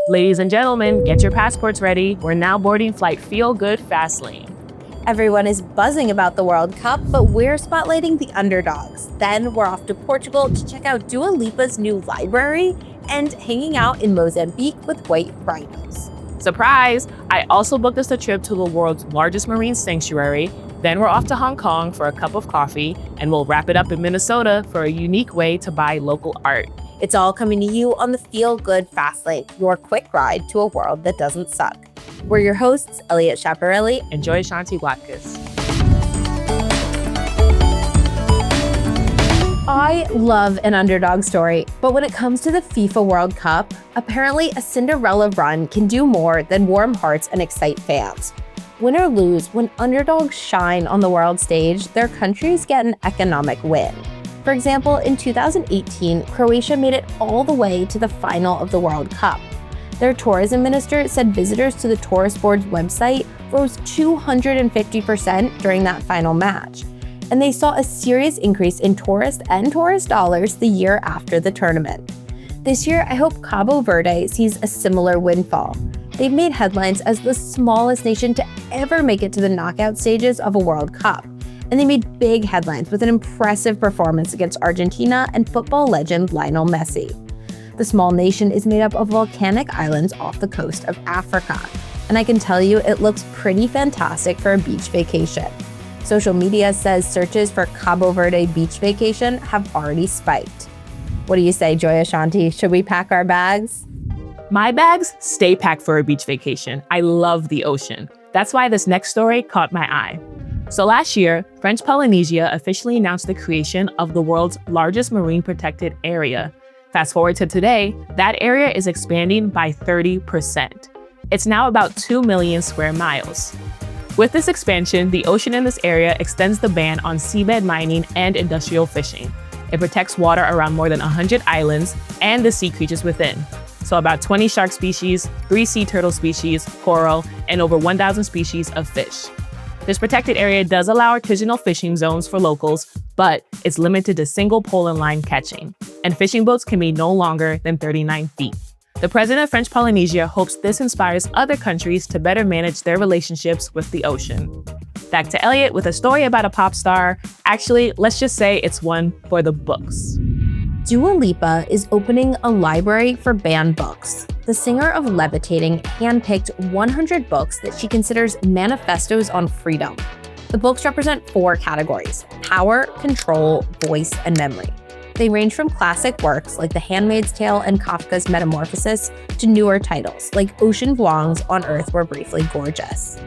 Ladies and gentlemen, get your passports ready. We're now boarding flight Feel Good Fast Lane. Everyone is buzzing about the World Cup, but we're spotlighting the underdogs. Then we're off to Portugal to check out Dua Lipa's new library and hanging out in Mozambique with white rhinos. Surprise! I also booked us a trip to the world's largest marine sanctuary. Then we're off to Hong Kong for a cup of coffee, and we'll wrap it up in Minnesota for a unique way to buy local art. It's all coming to you on the Feel Good Fast Lane, your quick ride to a world that doesn't suck. We're your hosts, Elliot Chaparelli and Joy Ashanti Watkins. I love an underdog story, but when it comes to the FIFA World Cup, apparently a Cinderella run can do more than warm hearts and excite fans. Win or lose, when underdogs shine on the world stage, their countries get an economic win. For example, in 2018, Croatia made it all the way to the final of the World Cup. Their tourism minister said visitors to the tourist board's website rose 250% during that final match. And they saw a serious increase in tourist dollars the year after the tournament. This year, I hope Cabo Verde sees a similar windfall. They've made headlines as the smallest nation to ever make it to the knockout stages of a World Cup. And they made big headlines with an impressive performance against Argentina and football legend Lionel Messi. The small nation is made up of volcanic islands off the coast of Africa. And I can tell you, it looks pretty fantastic for a beach vacation. Social media says searches for Cabo Verde beach vacation have already spiked. What do you say, Joy Ashanti? Should we pack our bags? My bags stay packed for a beach vacation. I love the ocean. That's why this next story caught my eye. So last year, French Polynesia officially announced the creation of the world's largest marine protected area. Fast forward to today, that area is expanding by 30%. It's now about 2 million square miles. With this expansion, the ocean in this area extends the ban on seabed mining and industrial fishing. It protects water around more than 100 islands and the sea creatures within. So about 20 shark species, 3 sea turtle species, coral, and over 1,000 species of fish. This protected area does allow artisanal fishing zones for locals, but it's limited to single pole and line catching, and fishing boats can be no longer than 39 feet. The president of French Polynesia hopes this inspires other countries to better manage their relationships with the ocean. Back to Elliot with a story about a pop star. Actually, let's just say it's one for the books. Dua Lipa is opening a library for banned books. The singer of Levitating handpicked 100 books that she considers manifestos on freedom. The books represent 4 categories: power, control, voice, and memory. They range from classic works like The Handmaid's Tale and Kafka's Metamorphosis to newer titles like Ocean Vuong's On Earth We're Briefly Gorgeous.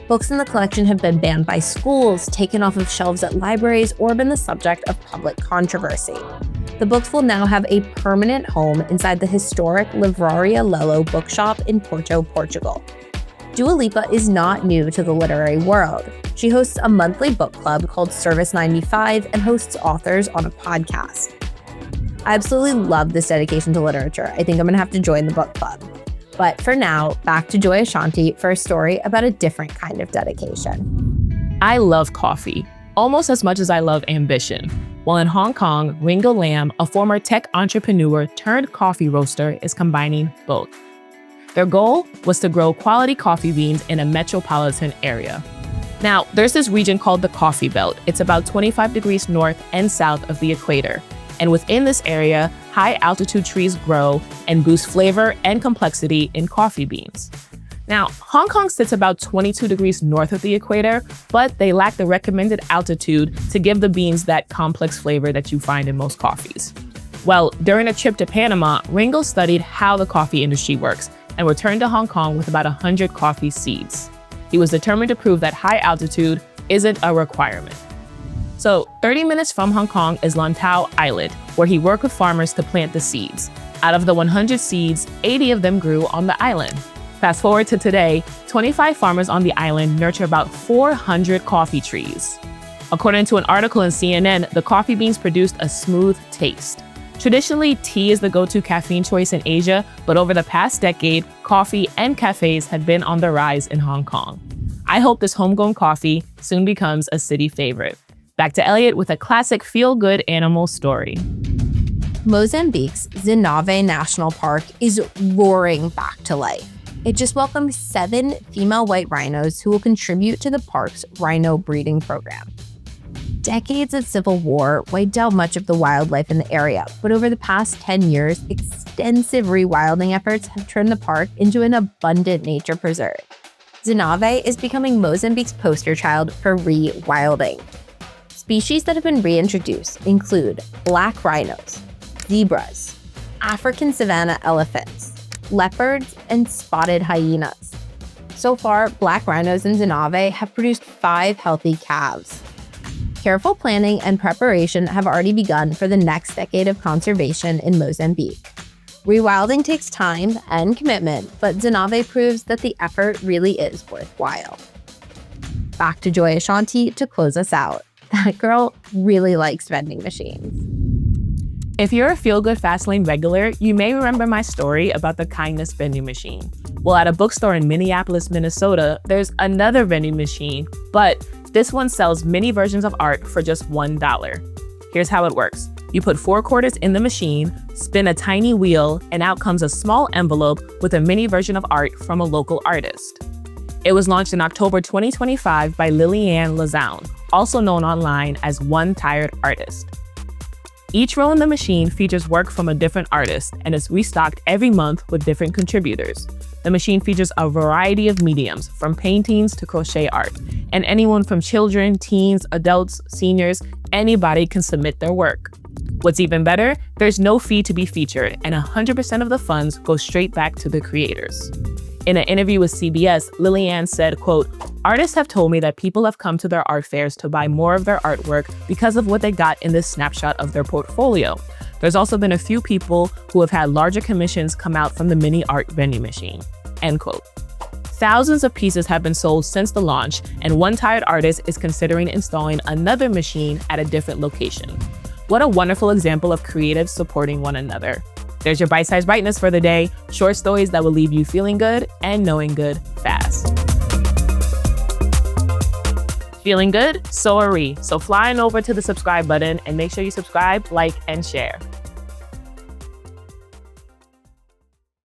Books in the collection have been banned by schools, taken off of shelves at libraries, or been the subject of public controversy. The books will now have a permanent home inside the historic Livraria Lelo bookshop in Porto, Portugal. Dua Lipa is not new to the literary world. She hosts a monthly book club called Service 95 and hosts authors on a podcast. I absolutely love this dedication to literature. I think I'm gonna have to join the book club. But for now, back to Joy Ashanti for a story about a different kind of dedication. I love coffee, almost as much as I love ambition. While in Hong Kong, Ringo Lam, a former tech entrepreneur turned coffee roaster, is combining both. Their goal was to grow quality coffee beans in a metropolitan area. Now, there's this region called the Coffee Belt. It's about 25 degrees north and south of the equator. And within this area, high altitude trees grow and boost flavor and complexity in coffee beans. Now, Hong Kong sits about 22 degrees north of the equator, but they lack the recommended altitude to give the beans that complex flavor that you find in most coffees. Well, during a trip to Panama, Ringo studied how the coffee industry works and returned to Hong Kong with about 100 coffee seeds. He was determined to prove that high altitude isn't a requirement. So 30 minutes from Hong Kong is Lantau Island, where he worked with farmers to plant the seeds. Out of the 100 seeds, 80 of them grew on the island. Fast forward to today, 25 farmers on the island nurture about 400 coffee trees. According to an article in CNN, the coffee beans produced a smooth taste. Traditionally, tea is the go-to caffeine choice in Asia, but over the past decade, coffee and cafes have been on the rise in Hong Kong. I hope this homegrown coffee soon becomes a city favorite. Back to Elliot with a classic feel-good animal story. Mozambique's Zinave National Park is roaring back to life. It just welcomed 7 female white rhinos who will contribute to the park's rhino breeding program. Decades of civil war wiped out much of the wildlife in the area, but over the past 10 years, extensive rewilding efforts have turned the park into an abundant nature preserve. Zinave is becoming Mozambique's poster child for rewilding. Species that have been reintroduced include black rhinos, zebras, African savanna elephants, leopards, and spotted hyenas. So far, black rhinos in Zinave have produced 5 healthy calves. Careful planning and preparation have already begun for the next decade of conservation in Mozambique. Rewilding takes time and commitment, but Zinave proves that the effort really is worthwhile. Back to Joy Ashanti to close us out. That girl really likes vending machines. If you're a Feel Good Fastlane regular, you may remember my story about the Kindness vending machine. Well, at a bookstore in Minneapolis, Minnesota, there's another vending machine, but this one sells mini versions of art for just $1. Here's how it works. You put 4 quarters in the machine, spin a tiny wheel, and out comes a small envelope with a mini version of art from a local artist. It was launched in October 2025 by Lillian Lazoun, also known online as One Tired Artist. Each row in the machine features work from a different artist and is restocked every month with different contributors. The machine features a variety of mediums, from paintings to crochet art, and anyone from children, teens, adults, seniors, anybody can submit their work. What's even better, there's no fee to be featured, and 100% of the funds go straight back to the creators. In an interview with CBS, Lillian said, quote, "Artists have told me that people have come to their art fairs to buy more of their artwork because of what they got in this snapshot of their portfolio. There's also been a few people who have had larger commissions come out from the mini art vending machine," end quote. Thousands of pieces have been sold since the launch, and One Tired Artist is considering installing another machine at a different location. What a wonderful example of creatives supporting one another. There's your bite-sized brightness for the day, short stories that will leave you feeling good and knowing good fast. Feeling good? So are we. So fly on over to the subscribe button and make sure you subscribe, like, and share.